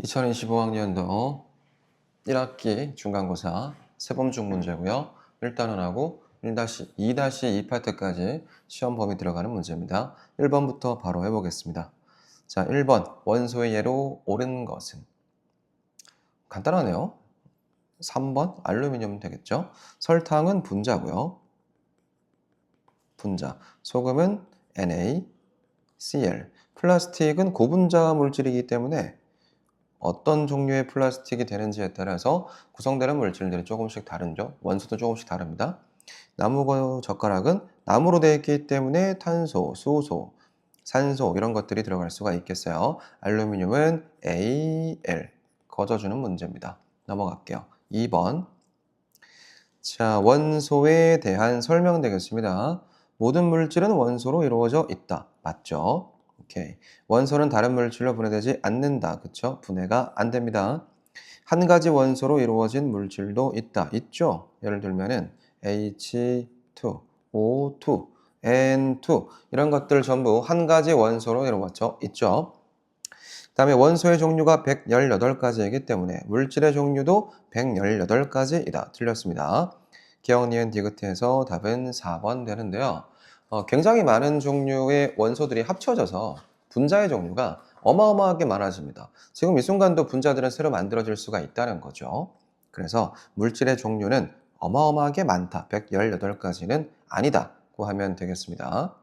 2025학년도 1학기 중간고사 세범중 문제고요. 1단원 하고 1-2-2 파트까지 시험 범위 들어가는 문제입니다. 1번부터 바로 해보겠습니다. 자, 1번 원소의 예로 옳은 것은 간단하네요. 3번 알루미늄 되겠죠. 설탕은 분자고요. 분자. 소금은 NaCl. 플라스틱은 고분자 물질이기 때문에 어떤 종류의 플라스틱이 되는지에 따라서 구성되는 물질들이 조금씩 다르죠. 원소도 조금씩 다릅니다. 나무 젓가락은 나무로 되어 있기 때문에 탄소, 수소, 산소 이런 것들이 들어갈 수가 있겠어요. 알루미늄은 Al, 거저주는 문제입니다. 넘어갈게요. 2번. 자, 원소에 대한 설명 되겠습니다. 모든 물질은 원소로 이루어져 있다. 맞죠? 오케이. 원소는 다른 물질로 분해되지 않는다. 그쵸? 분해가 안 됩니다. 한 가지 원소로 이루어진 물질도 있다. 있죠? 예를 들면은 H2, O2, N2 이런 것들 전부 한 가지 원소로 이루어져 있죠. 그 다음에 원소의 종류가 118가지이기 때문에 물질의 종류도 118가지이다. 틀렸습니다. 기억, 니은, 디귿해서 답은 4번 되는데요. 굉장히 많은 종류의 원소들이 합쳐져서 분자의 종류가 어마어마하게 많아집니다. 지금 이 순간도 분자들은 새로 만들어질 수가 있다는 거죠. 그래서 물질의 종류는 어마어마하게 많다. 118가지는 아니다고 하면 되겠습니다.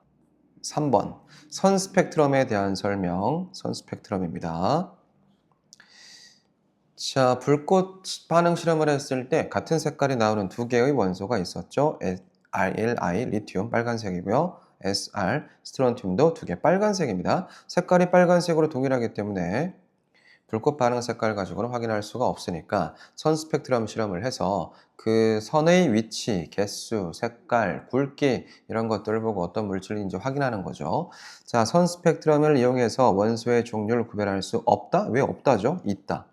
3번 선 스펙트럼에 대한 설명, 선 스펙트럼입니다. 자, 불꽃 반응 실험을 했을 때 같은 색깔이 나오는 두 개의 원소가 있었죠. RLI, 리튬, 빨간색이고요. SR, 스트론튬도 두 개 빨간색입니다. 색깔이 빨간색으로 동일하기 때문에 불꽃 반응 색깔 가지고는 확인할 수가 없으니까 선 스펙트럼 실험을 해서 그 선의 위치, 개수, 색깔, 굵기 이런 것들을 보고 어떤 물질인지 확인하는 거죠. 자, 선 스펙트럼을 이용해서 원소의 종류를 구별할 수 없다? 왜 없다죠? 있다.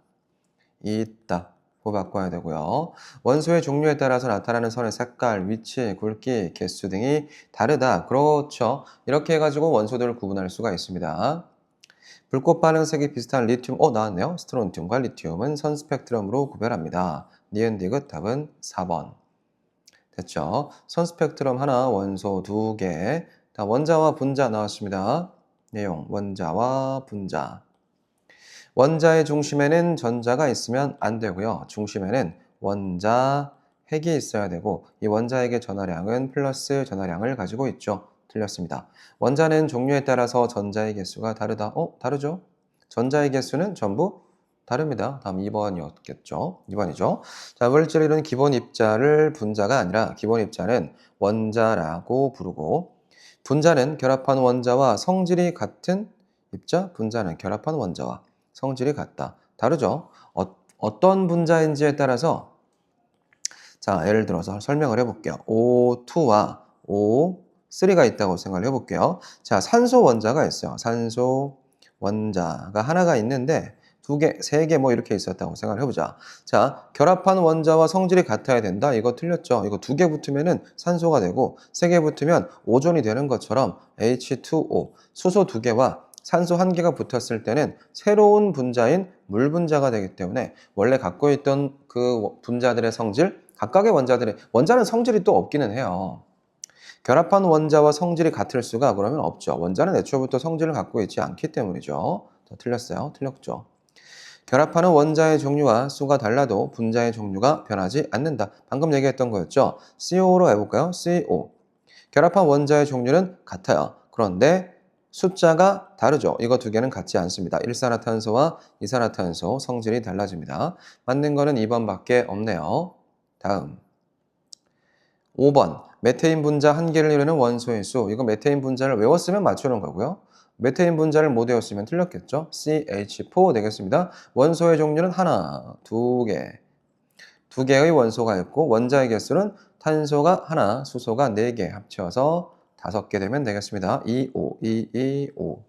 있다. 고 바꿔야 되고요. 원소의 종류에 따라서 나타나는 선의 색깔, 위치, 굵기, 개수 등이 다르다. 그렇죠. 이렇게 해가지고 원소들을 구분할 수가 있습니다. 불꽃 반응색이 비슷한 리튬, 나왔네요. 스트론튬과 리튬은 선 스펙트럼으로 구별합니다. 니은 디귿 답은 4번. 됐죠? 선 스펙트럼 하나, 원소 두 개. 다 원자와 분자 나왔습니다. 내용, 원자와 분자. 원자의 중심에는 전자가 있으면 안 되고요. 중심에는 원자 핵이 있어야 되고 이 원자핵의 전하량은 플러스 전하량을 가지고 있죠. 틀렸습니다. 원자는 종류에 따라서 전자의 개수가 다르다. 다르죠? 전자의 개수는 전부 다릅니다. 다음 2번이었겠죠. 2번이죠. 자, 물질을 이룬 기본 입자를 분자가 아니라 기본 입자는 원자라고 부르고 분자는 결합한 원자와 성질이 같은 입자, 분자는 결합한 원자와 성질이 같다. 다르죠? 어떤 분자인지에 따라서 자, 예를 들어서 설명을 해볼게요. O2와 O3가 있다고 생각을 해볼게요. 자, 산소 원자가 있어요. 산소 원자가 하나가 있는데 두 개, 세 개 뭐 이렇게 있었다고 생각을 해보자. 자, 결합한 원자와 성질이 같아야 된다. 이거 틀렸죠? 이거 두 개 붙으면은 산소가 되고 세 개 붙으면 오존이 되는 것처럼 H2O, 수소 두 개와 산소 한 개가 붙었을 때는 새로운 분자인 물 분자가 되기 때문에 원래 갖고 있던 그 분자들의 성질, 각각의 원자는 성질이 또 없기는 해요. 결합한 원자와 성질이 같을 수가 그러면 없죠. 원자는 애초부터 성질을 갖고 있지 않기 때문이죠. 틀렸어요. 틀렸죠. 결합하는 원자의 종류와 수가 달라도 분자의 종류가 변하지 않는다. 방금 얘기했던 거였죠. CO로 해볼까요? CO. 결합한 원자의 종류는 같아요. 그런데 숫자가 다르죠. 이거 두 개는 같지 않습니다. 일산화탄소와 이산화탄소 성질이 달라집니다. 맞는 거는 2번밖에 없네요. 다음 5번 메테인 분자 한 개를 이루는 원소의 수. 이거 메테인 분자를 외웠으면 맞추는 거고요. 메테인 분자를 못 외웠으면 틀렸겠죠. CH4 되겠습니다. 원소의 종류는 하나, 두 개. 두 개의 원소가 있고 원자의 개수는 탄소가 하나, 수소가 4개 합쳐서 5개 되면 되겠습니다. 2, 5, 2, 2, 5.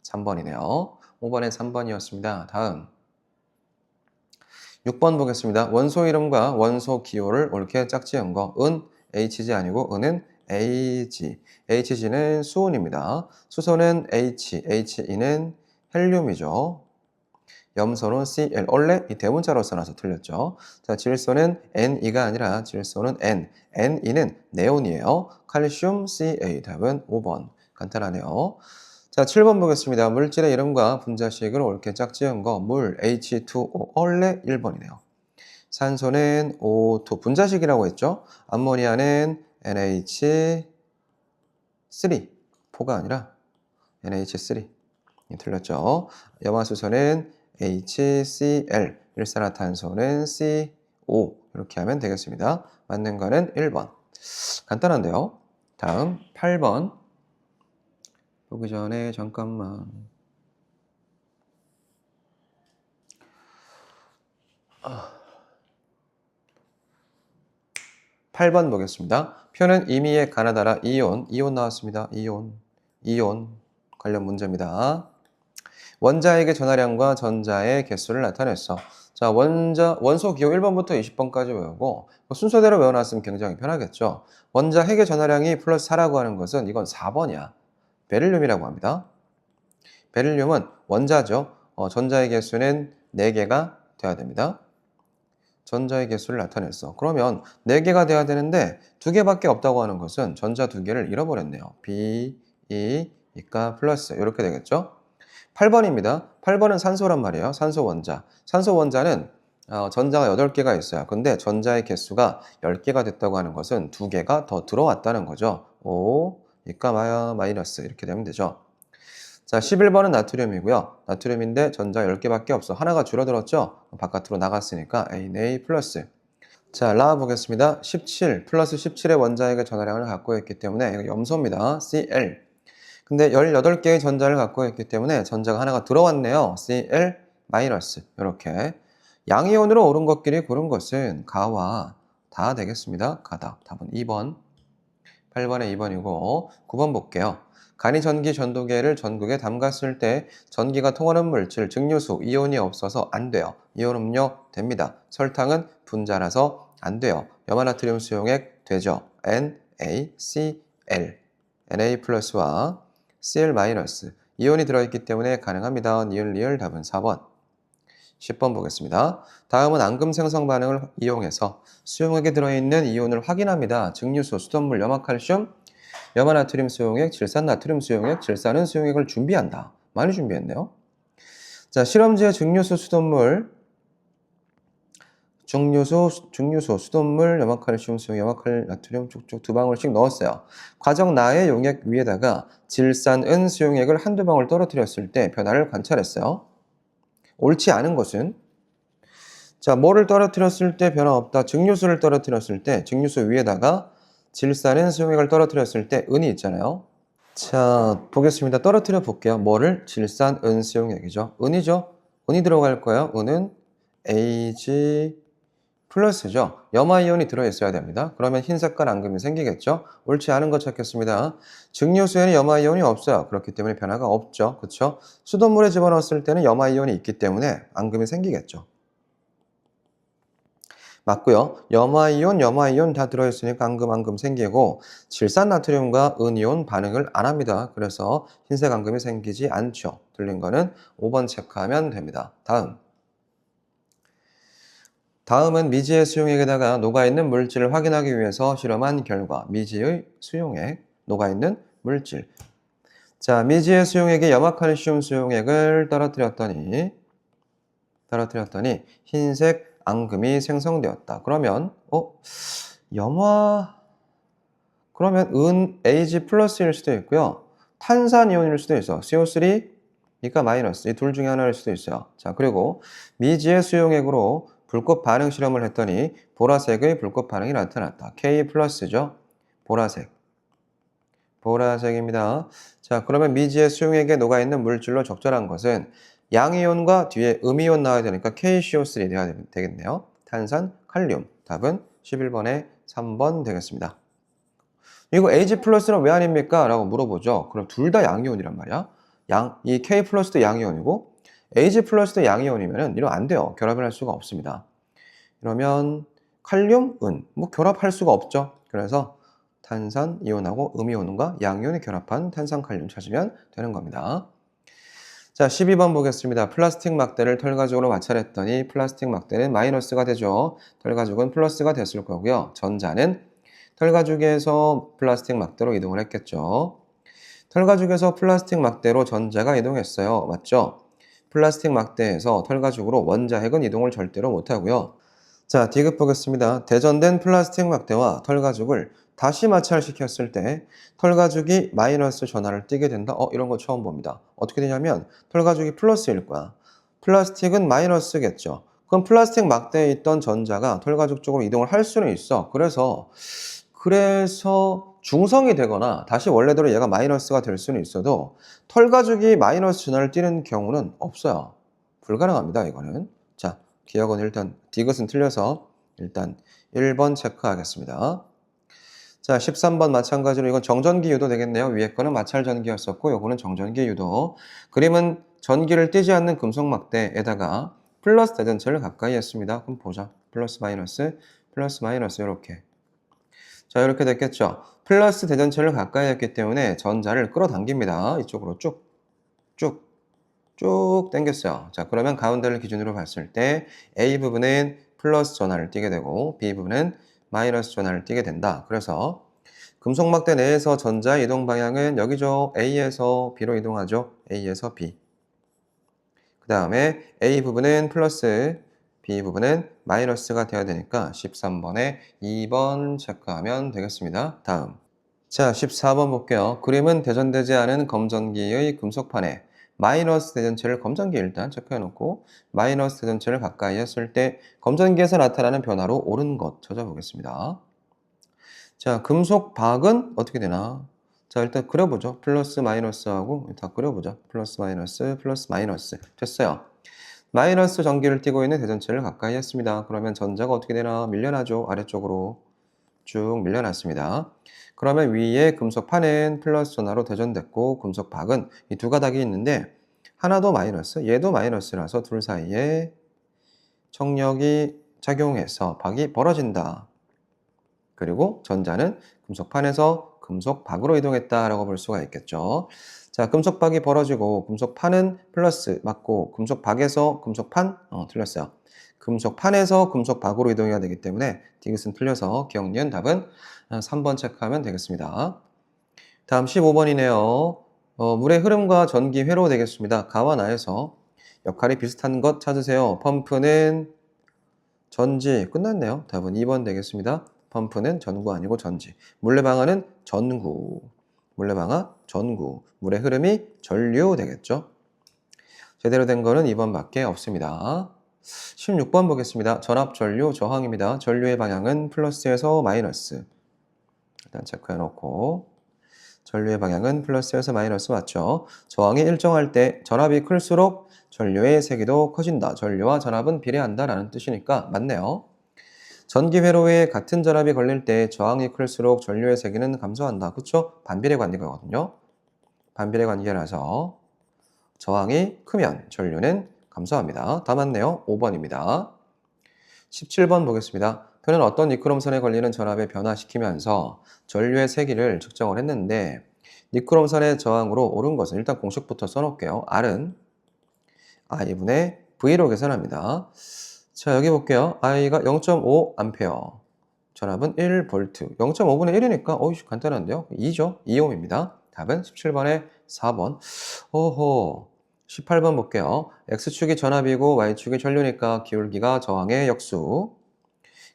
3번이네요. 5번에 3번이었습니다. 다음 6번 보겠습니다. 원소 이름과 원소 기호를 옳게 짝지은 거. 은 HG 아니고 은은 AG. HG는 수은입니다. 수소는 H, HE는 헬륨이죠. 염소는 Cl. 원래 이 대문자로 써놔서 틀렸죠. 자, 질소는 Ne.가 아니라 질소는 N. Ne.는 네온이에요. 칼슘 Ca. 답은 5번. 간단하네요. 자, 7번 보겠습니다. 물질의 이름과 분자식을 옳게 짝지은 거. 물 H2O. 원래 1번이네요. 산소는 O2. 분자식이라고 했죠. 암모니아는 NH3. 4가 아니라 NH3. 틀렸죠. 염화수소는 HCl, 일산화탄소는 CO. 이렇게 하면 되겠습니다. 맞는 거는 1번. 간단한데요. 다음 8번. 보기 전에 잠깐만. 8번 보겠습니다. 표는 임의의 가나다라 이온 나왔습니다. 이온 관련 문제입니다. 원자에게 전하량과 전자의 개수를 나타냈어. 자, 원소 기호 1번부터 20번까지 외우고 순서대로 외워놨으면 굉장히 편하겠죠. 원자 핵의 전하량이 플러스 4라고 하는 것은 이건 4번이야. 베릴륨이라고 합니다. 베릴륨은 원자죠. 전자의 개수는 4개가 돼야 됩니다. 전자의 개수를 나타냈어. 그러면 4개가 돼야 되는데 2개밖에 없다고 하는 것은 전자 2개를 잃어버렸네요. B, E, 이가 플러스 이렇게 되겠죠. 8번입니다. 8번은 산소란 말이에요. 산소 원자. 산소 원자는 전자가 8개가 있어요. 근데 전자의 개수가 10개가 됐다고 하는 것은 2개가 더 들어왔다는 거죠. O, 이가 마이너스 이렇게 되면 되죠. 자, 11번은 나트륨이고요. 나트륨인데 전자 10개밖에 없어. 하나가 줄어들었죠? 바깥으로 나갔으니까 Na 플러스. 자, 라와 보겠습니다. 17 플러스 17의 원자핵의 전하량을 갖고 있기 때문에 이거 염소입니다. Cl. 근데 18개의 전자를 갖고 있기 때문에 전자가 하나가 들어왔네요. Cl 마이너스. 이렇게 양이온으로 옳은 것끼리 고른 것은 가와 다 되겠습니다. 가다. 답은 2번. 8번에 2번이고 9번 볼게요. 간이 전기 전도계를 전극에 담갔을 때 전기가 통하는 물질, 증류수, 이온이 없어서 안 돼요. 이온 음료 됩니다. 설탕은 분자라서 안 돼요. 염화나트륨 수용액 되죠. NaCl. Na 플러스와 Cl 마이너스. 이온이 들어있기 때문에 가능합니다. 니을 리을 답은 4번. 10번 보겠습니다. 다음은 앙금 생성 반응을 이용해서 수용액에 들어있는 이온을 확인합니다. 증류수, 수돗물, 염화칼슘, 염화나트륨 수용액, 질산나트륨 수용액, 질산은 수용액을 준비한다. 많이 준비했네요. 자, 실험지에 증류수, 수돗물, 수돗물, 염화칼슘 수용, 염화칼나트륨 쭉쭉 2방울씩 넣었어요. 과정 나의 용액 위에다가 질산은 수용액을 한두 방울 떨어뜨렸을 때 변화를 관찰했어요. 옳지 않은 것은 자, 뭐를 떨어뜨렸을 때 변화 없다. 증류수를 떨어뜨렸을 때 증류수 위에다가 질산은 수용액을 떨어뜨렸을 때 은이 있잖아요. 자, 보겠습니다. 떨어뜨려 볼게요. 뭐를? 질산, 은, 수용액이죠. 은이죠. 은이 들어갈 거예요. 은은 Ag 플러스죠. 염화이온이 들어있어야 됩니다. 그러면 흰 색깔 앙금이 생기겠죠. 옳지 않은 거 찾겠습니다. 증류수에는 염화이온이 없어요. 그렇기 때문에 변화가 없죠. 그렇죠? 수돗물에 집어넣었을 때는 염화이온이 있기 때문에 앙금이 생기겠죠. 맞고요. 염화이온 다 들어있으니까 앙금 생기고 질산나트륨과 은이온 반응을 안 합니다. 그래서 흰색 앙금이 생기지 않죠. 틀린 거는 5번 체크하면 됩니다. 다음은 미지의 수용액에다가 녹아있는 물질을 확인하기 위해서 실험한 결과 미지의 수용액, 녹아있는 물질. 자, 미지의 수용액에 염화칼슘 수용액을 떨어뜨렸더니 흰색 앙금이 생성되었다. 그러면 그러면 은 Ag 플러스일 수도 있고요. 탄산이온일 수도 있어. CO3, 그러니까 마이너스. 이 둘 중에 하나일 수도 있어요. 자, 그리고 미지의 수용액으로 불꽃 반응 실험을 했더니 보라색의 불꽃 반응이 나타났다. K 플러스죠. 보라색입니다. 자, 그러면 미지의 수용액에 녹아있는 물질로 적절한 것은 양이온과 뒤에 음이온 나와야 되니까 KCO3 돼야 되겠네요. 탄산, 칼륨. 답은 11번에 3번 되겠습니다. 이거 Ag 플러스는 왜 아닙니까? 라고 물어보죠. 그럼 둘 다 양이온이란 말이야. 이 K 플러스도 양이온이고 Ag 플러스도 양이온이면은 이러면 안 돼요. 결합을 할 수가 없습니다. 이러면 칼륨, 은. 뭐 결합할 수가 없죠. 그래서 탄산 이온하고 음이온과 양이온이 결합한 탄산 칼륨 찾으면 되는 겁니다. 자, 12번 보겠습니다. 플라스틱 막대를 털가죽으로 마찰했더니 플라스틱 막대는 마이너스가 되죠. 털가죽은 플러스가 됐을 거고요. 전자는 털가죽에서 플라스틱 막대로 이동을 했겠죠. 털가죽에서 플라스틱 막대로 전자가 이동했어요. 맞죠? 플라스틱 막대에서 털가죽으로 원자핵은 이동을 절대로 못하고요. 자, 디귿 보겠습니다. 대전된 플라스틱 막대와 털가죽을 다시 마찰시켰을 때 털가죽이 마이너스 전하를 띠게 된다. 이런 거 처음 봅니다. 어떻게 되냐면 털가죽이 플러스일 거야. 플라스틱은 마이너스겠죠. 그럼 플라스틱 막대에 있던 전자가 털가죽 쪽으로 이동을 할 수는 있어. 그래서 중성이 되거나 다시 원래대로 얘가 마이너스가 될 수는 있어도 털가죽이 마이너스 전하를 띠는 경우는 없어요. 불가능합니다, 이거는. 자, 기억은 일단 디귿은 틀려서 일단 1번 체크하겠습니다. 자, 13번 마찬가지로 이건 정전기 유도 되겠네요. 위에 거는 마찰 전기였었고 요거는 정전기 유도. 그림은 전기를 띠지 않는 금속 막대에다가 플러스 대전체를 가까이 했습니다. 그럼 보자. 플러스 마이너스 이렇게. 자, 이렇게 됐겠죠. 플러스 대전체를 가까이 했기 때문에 전자를 끌어당깁니다. 이쪽으로 쭉 당겼어요. 자, 그러면 가운데를 기준으로 봤을 때 A 부분은 플러스 전하를 띠게 되고 B 부분은 마이너스 전하를 띠게 된다. 그래서 금속막대 내에서 전자 이동 방향은 여기죠. A에서 B로 이동하죠. A에서 B. 그 다음에 A 부분은 플러스, B 부분은 마이너스가 되어야 되니까 13번에 2번 체크하면 되겠습니다. 다음. 자, 14번 볼게요. 그림은 대전되지 않은 검전기의 금속판에 마이너스 대전체를 검전기 일단 체크해 놓고 마이너스 대전체를 가까이 했을 때 검전기에서 나타나는 변화로 옳은 것 찾아보겠습니다. 자, 금속박은 어떻게 되나? 자, 일단 그려보죠. 플러스 마이너스하고 다 그려보죠. 플러스 마이너스 됐어요. 마이너스 전기를 띠고 있는 대전체를 가까이 했습니다. 그러면 전자가 어떻게 되나? 밀려나죠. 아래쪽으로 쭉 밀려났습니다. 그러면 위에 금속판은 플러스 전하로 대전됐고 금속박은 이 두 가닥이 있는데 하나도 마이너스, 얘도 마이너스라서 둘 사이에 청력이 작용해서 박이 벌어진다. 그리고 전자는 금속판에서 금속박으로 이동했다라고 볼 수가 있겠죠. 자, 금속박이 벌어지고 금속판은 플러스 맞고 금속박에서 금속판 틀렸어요. 금속판에서 금속박으로 이동해야 되기 때문에 디귿은 틀려서 기억 니은 답은 3번 체크하면 되겠습니다. 다음 15번이네요. 물의 흐름과 전기 회로 되겠습니다. 가와 나에서 역할이 비슷한 것 찾으세요. 펌프는 전지 끝났네요. 답은 2번 되겠습니다. 펌프는 전구 아니고 전지. 물레방아는 전구. 물레방아 전구. 물의 흐름이 전류 되겠죠. 제대로 된 거는 2번밖에 없습니다. 16번 보겠습니다. 전압 전류 저항입니다. 전류의 방향은 플러스에서 마이너스. 일단 체크해 놓고 전류의 방향은 플러스에서 마이너스 맞죠? 저항이 일정할 때 전압이 클수록 전류의 세기도 커진다. 전류와 전압은 비례한다 라는 뜻이니까 맞네요. 전기 회로에 같은 전압이 걸릴 때 저항이 클수록 전류의 세기는 감소한다. 그쵸? 반비례 관계거든요. 반비례 관계라서 저항이 크면 전류는 감소합니다. 다 맞네요. 5번입니다. 17번 보겠습니다. 그는 어떤 니크롬선에 걸리는 전압에 변화시키면서 전류의 세기를 측정을 했는데 니크롬선의 저항으로 옳은 것은 일단 공식부터 써놓을게요. R은 I분의 V로 계산합니다. 자, 여기 볼게요. I가 0.5A, 전압은 1V. 0.5분의 1이니까 간단한데요. 2죠. 2옴입니다. 답은 17번에 4번. 오호. 18번 볼게요. X축이 전압이고 Y축이 전류니까 기울기가 저항의 역수.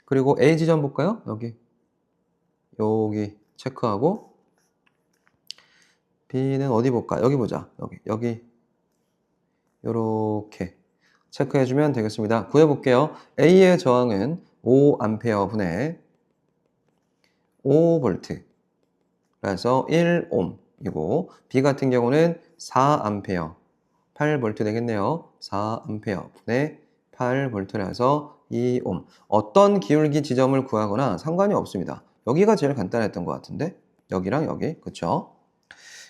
그리고 A 지점 볼까요? 여기 체크하고 B는 어디 볼까? 여기 보자. 여기 요렇게 체크해주면 되겠습니다. 구해볼게요. A의 저항은 5A 분의 5V 그래서 1옴이고 B 같은 경우는 4A 8V 되겠네요. 4A 분의 8V라서 2옴. 어떤 기울기 지점을 구하거나 상관이 없습니다. 여기가 제일 간단했던 것 같은데 여기랑 여기 그쵸?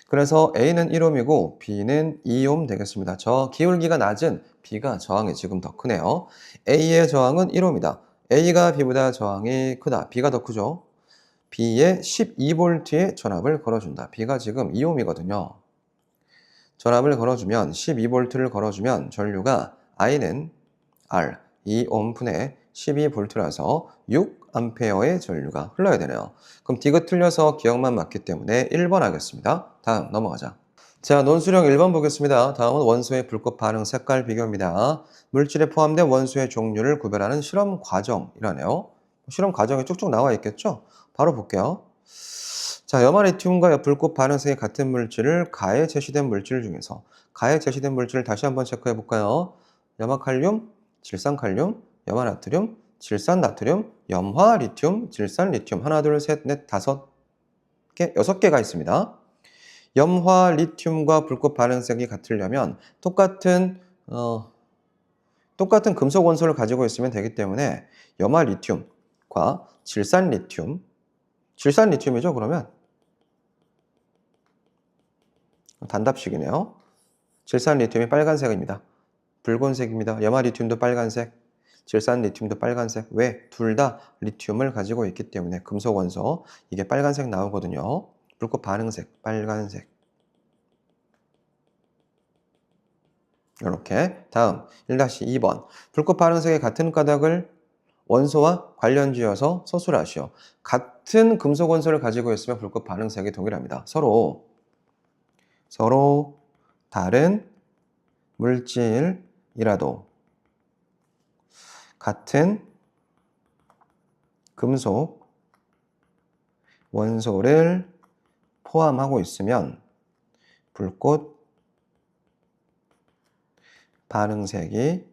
그래서 A는 1옴이고 B는 2옴 되겠습니다. 저 기울기가 낮은 B가 저항이 지금 더 크네요. A의 저항은 1옴이다. A가 B보다 저항이 크다. B가 더 크죠? B에 12V의 전압을 걸어준다. B가 지금 2옴이거든요. 전압을 걸어주면 12V를 걸어주면 전류가 I는 R 2옴분의 12V라서 6A의 전류가 흘러야 되네요. 그럼 D가 틀려서 기억만 맞기 때문에 1번 하겠습니다. 다음 넘어가자. 자, 논술형 1번 보겠습니다. 다음은 원소의 불꽃 반응 색깔 비교입니다. 물질에 포함된 원소의 종류를 구별하는 실험 과정이라네요. 실험 과정이 쭉쭉 나와 있겠죠? 바로 볼게요. 자, 염화리튬과 불꽃 반응색이 같은 물질을 가에 제시된 물질 중에서 가에 제시된 물질을 다시 한번 체크해 볼까요? 염화칼륨, 질산칼륨, 염화나트륨, 질산나트륨, 염화리튬, 질산리튬 하나, 둘, 셋, 넷, 다섯 개, 6개가 있습니다. 염화리튬과 불꽃 반응색이 같으려면 똑같은 금속 원소를 가지고 있으면 되기 때문에 염화리튬과 질산리튬이죠, 그러면? 단답식이네요. 질산리튬이 빨간색입니다. 붉은색입니다. 염화리튬도 빨간색, 질산리튬도 빨간색. 왜? 둘 다 리튬을 가지고 있기 때문에 금속 원소. 이게 빨간색 나오거든요. 불꽃 반응색, 빨간색. 이렇게. 다음 1-2번. 불꽃 반응색의 같은 가닥을 원소와 관련지어서 서술하시오. 같은 금속 원소를 가지고 있으면 불꽃 반응색이 동일합니다. 서로 다른 물질이라도 같은 금속 원소를 포함하고 있으면 불꽃 반응색이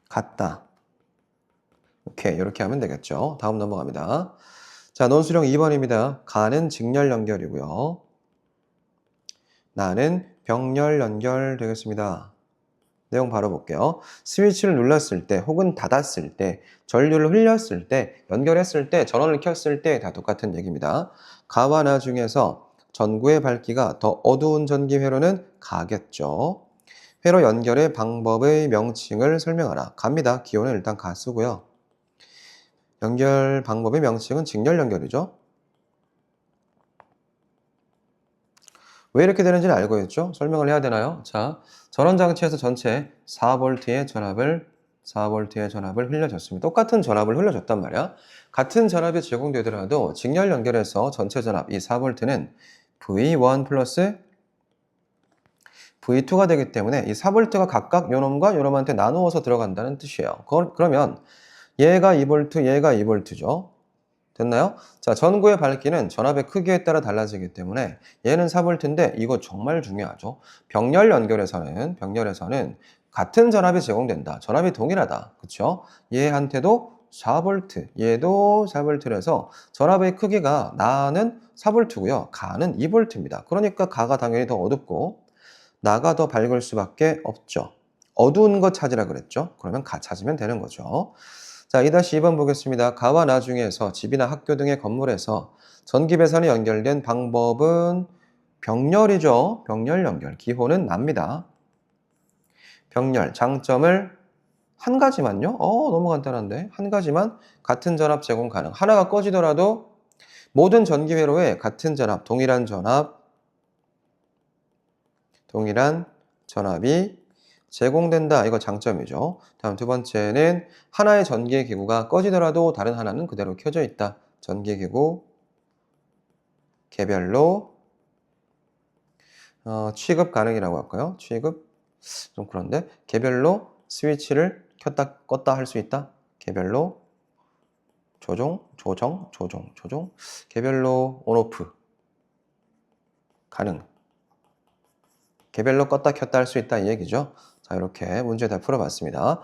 같다. 오케이, 이렇게 하면 되겠죠. 다음 넘어갑니다. 자, 논술형 2번입니다. 가는 직렬 연결이고요. 나는 병렬 연결 되겠습니다. 내용 바로 볼게요. 스위치를 눌렀을 때 혹은 닫았을 때, 전류를 흘렸을 때, 연결했을 때, 전원을 켰을 때 다 똑같은 얘기입니다. 가와 나 중에서 전구의 밝기가 더 어두운 전기 회로는 가겠죠. 회로 연결의 방법의 명칭을 설명하라. 갑니다. 기호는 일단 가 쓰고요. 연결 방법의 명칭은 직렬 연결이죠. 왜 이렇게 되는지는 알고 있죠? 설명을 해야 되나요? 자, 전원장치에서 전체 4V의 전압을 흘려줬습니다. 똑같은 전압을 흘려줬단 말이야. 같은 전압이 제공되더라도 직렬 연결해서 전체 전압, 이 4V는 V1 플러스 V2가 되기 때문에 이 4V가 각각 요놈과 요놈한테 나누어서 들어간다는 뜻이에요. 그러면 얘가 2V, 얘가 2V죠. 됐나요? 자, 전구의 밝기는 전압의 크기에 따라 달라지기 때문에 얘는 4V인데 이거 정말 중요하죠. 병렬 연결에서는 같은 전압이 제공된다. 전압이 동일하다. 그렇죠? 얘한테도 4V, 얘도 4V라서 전압의 크기가 나는 4V고요. 가는 2V입니다. 그러니까 가가 당연히 더 어둡고 나가 더 밝을 수밖에 없죠. 어두운 거 찾으라 그랬죠? 그러면 가 찾으면 되는 거죠. 자, 2-2번 보겠습니다. 가와 나 중에서 집이나 학교 등의 건물에서 전기 배선이 연결된 방법은 병렬이죠. 병렬 연결. 기호는 납니다. 병렬. 장점을 한 가지만요. 너무 간단한데. 한 가지만 같은 전압 제공 가능. 하나가 꺼지더라도 모든 전기 회로에 같은 전압, 동일한 전압이 제공된다. 이거 장점이죠. 다음 두 번째는 하나의 전기기구가 꺼지더라도 다른 하나는 그대로 켜져 있다. 전기기구 개별로 취급 가능이라고 할까요? 취급? 좀 그런데 개별로 스위치를 켰다 껐다 할 수 있다. 개별로 조정, 개별로 온오프 가능. 개별로 껐다 켰다 할 수 있다 이 얘기죠. 자, 이렇게 문제 다 풀어봤습니다.